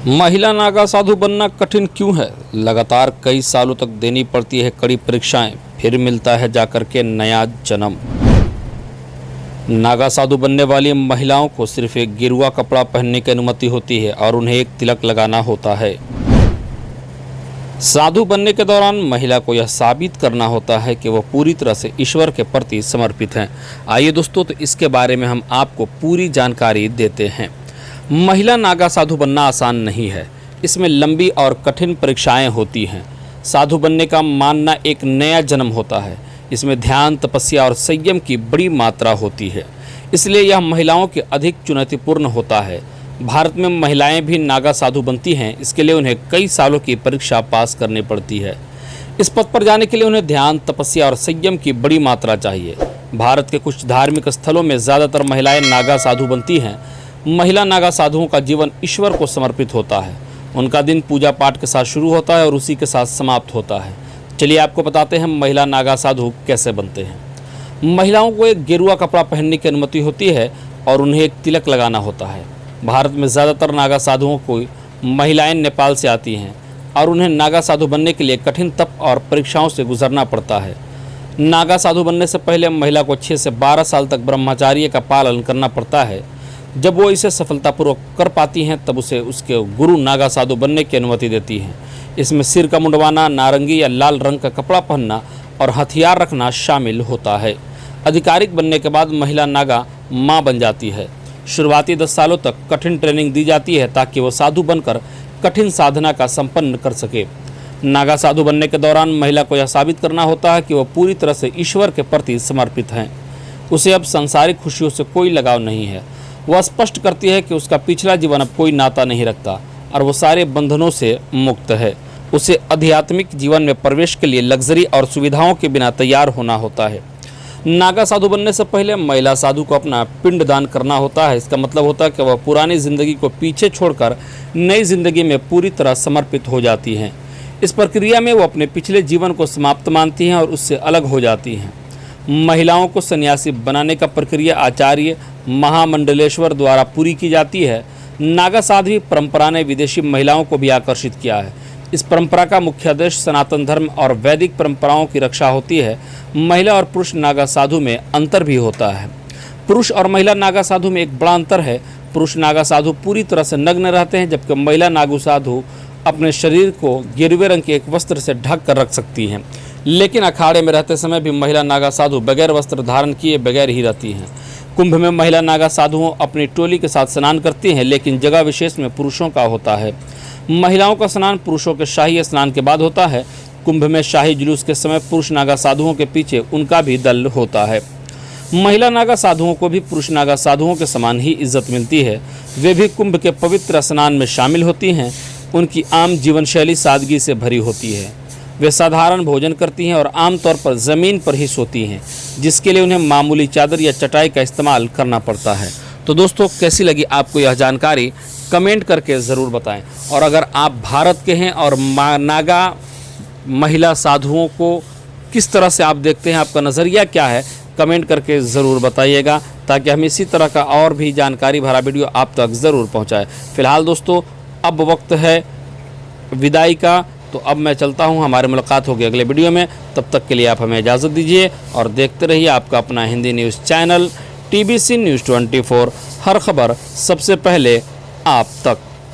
महिला नागा साधु बनना कठिन क्यों है? लगातार कई सालों तक देनी पड़ती है कड़ी परीक्षाएं, फिर मिलता है जाकर के नया जन्म। नागा साधु बनने वाली महिलाओं को सिर्फ एक गेरुआ कपड़ा पहनने की अनुमति होती है और उन्हें एक तिलक लगाना होता है। साधु बनने के दौरान महिला को यह साबित करना होता है कि वह पूरी तरह से ईश्वर के प्रति समर्पित हैं। आइए दोस्तों, तो इसके बारे में हम आपको पूरी जानकारी देते हैं। महिला नागा साधु बनना आसान नहीं है। इसमें लंबी और कठिन परीक्षाएं होती हैं। साधु बनने का मानना एक नया जन्म होता है। इसमें ध्यान, तपस्या और संयम की बड़ी मात्रा होती है, इसलिए यह महिलाओं के अधिक चुनौतीपूर्ण होता है। भारत में महिलाएं भी नागा साधु बनती हैं। इसके लिए उन्हें कई सालों की परीक्षा पास करनी पड़ती है। इस पद पर जाने के लिए उन्हें ध्यान, तपस्या और संयम की बड़ी मात्रा चाहिए। भारत के कुछ धार्मिक स्थलों में ज़्यादातर महिलाएं नागा साधु बनती हैं। महिला नागा साधुओं का जीवन ईश्वर को समर्पित होता है। उनका दिन पूजा पाठ के साथ शुरू होता है और उसी के साथ समाप्त होता है। चलिए आपको बताते हैं महिला नागा साधु कैसे बनते हैं। महिलाओं को एक गेरुआ कपड़ा पहनने की अनुमति होती है और उन्हें एक तिलक लगाना होता है। भारत में ज़्यादातर नागा साधुओं को महिलाएं नेपाल से आती हैं और उन्हें नागा साधु बनने के लिए कठिन तप और परीक्षाओं से गुजरना पड़ता है। नागा साधु बनने से पहले महिला को 6 से 12 साल तक ब्रह्मचार्य का पालन करना पड़ता है। जब वो इसे सफलतापूर्वक कर पाती हैं तब उसे उसके गुरु नागा साधु बनने की अनुमति देती हैं। इसमें सिर का मुंडवाना, नारंगी या लाल रंग का कपड़ा पहनना और हथियार रखना शामिल होता है। आधिकारिक बनने के बाद महिला नागा माँ बन जाती है। शुरुआती 10 सालों तक कठिन ट्रेनिंग दी जाती है ताकि वो साधु बनकर कठिन साधना का संपन्न कर सके। नागा साधु बनने के दौरान महिला को यह साबित करना होता है कि वह पूरी तरह से ईश्वर के प्रति समर्पित हैं। उसे अब सांसारिक खुशियों से कोई लगाव नहीं है। वह स्पष्ट करती है कि उसका पिछला जीवन अब कोई नाता नहीं रखता और वो सारे बंधनों से मुक्त है। उसे आध्यात्मिक जीवन में प्रवेश के लिए लग्जरी और सुविधाओं के बिना तैयार होना होता है। नागा साधु बनने से पहले महिला साधु को अपना पिंड दान करना होता है। इसका मतलब होता है कि वह पुरानी जिंदगी को पीछे छोड़कर नई जिंदगी में पूरी तरह समर्पित हो जाती हैं। इस प्रक्रिया में वो अपने पिछले जीवन को समाप्त मानती हैं और उससे अलग हो जाती हैं। महिलाओं को सन्यासी बनाने का प्रक्रिया आचार्य महामंडलेश्वर द्वारा पूरी की जाती है। नागा साध्वी परंपरा ने विदेशी महिलाओं को भी आकर्षित किया है। इस परंपरा का मुख्य उद्देश्य सनातन धर्म और वैदिक परंपराओं की रक्षा होती है। महिला और पुरुष नागा साधु में अंतर भी होता है। पुरुष और महिला नागा साधु में एक बड़ा अंतर है। पुरुष नागा साधु पूरी तरह से नग्न रहते हैं, जबकि महिला नागा साधु अपने शरीर को गेरुए रंग के एक वस्त्र से ढक कर रख सकती हैं। लेकिन अखाड़े में रहते समय भी महिला नागा साधु बगैर वस्त्र धारण किए बगैर ही रहती हैं। कुंभ में महिला नागा साधुओं अपनी टोली के साथ स्नान करती हैं, लेकिन जगह विशेष में पुरुषों का होता है। महिलाओं का स्नान पुरुषों के शाही स्नान के बाद होता है। कुंभ में शाही जुलूस के समय पुरुष नागा साधुओं के पीछे उनका भी दल होता है। महिला नागा साधुओं को भी पुरुष नागा साधुओं के समान ही इज्जत मिलती है। वे भी कुंभ के पवित्र स्नान में शामिल होती हैं। उनकी आम जीवन शैली सादगी से भरी होती है। वे साधारण भोजन करती हैं और आमतौर पर ज़मीन पर ही सोती हैं, जिसके लिए उन्हें मामूली चादर या चटाई का इस्तेमाल करना पड़ता है। तो दोस्तों, कैसी लगी आपको यह जानकारी? कमेंट करके ज़रूर बताएं। और अगर आप भारत के हैं और नागा महिला साधुओं को किस तरह से आप देखते हैं, आपका नज़रिया क्या है, कमेंट करके ज़रूर बताइएगा, ताकि हम इसी तरह का और भी जानकारी भरा वीडियो आप तक ज़रूर पहुँचाएँ। फ़िलहाल दोस्तों, अब वक्त है विदाई का, तो अब मैं चलता हूं। हमारी मुलाकात होगी अगले वीडियो में। तब तक के लिए आप हमें इजाज़त दीजिए और देखते रहिए आपका अपना Hindi news channel TBC News 24। हर खबर सबसे पहले आप तक।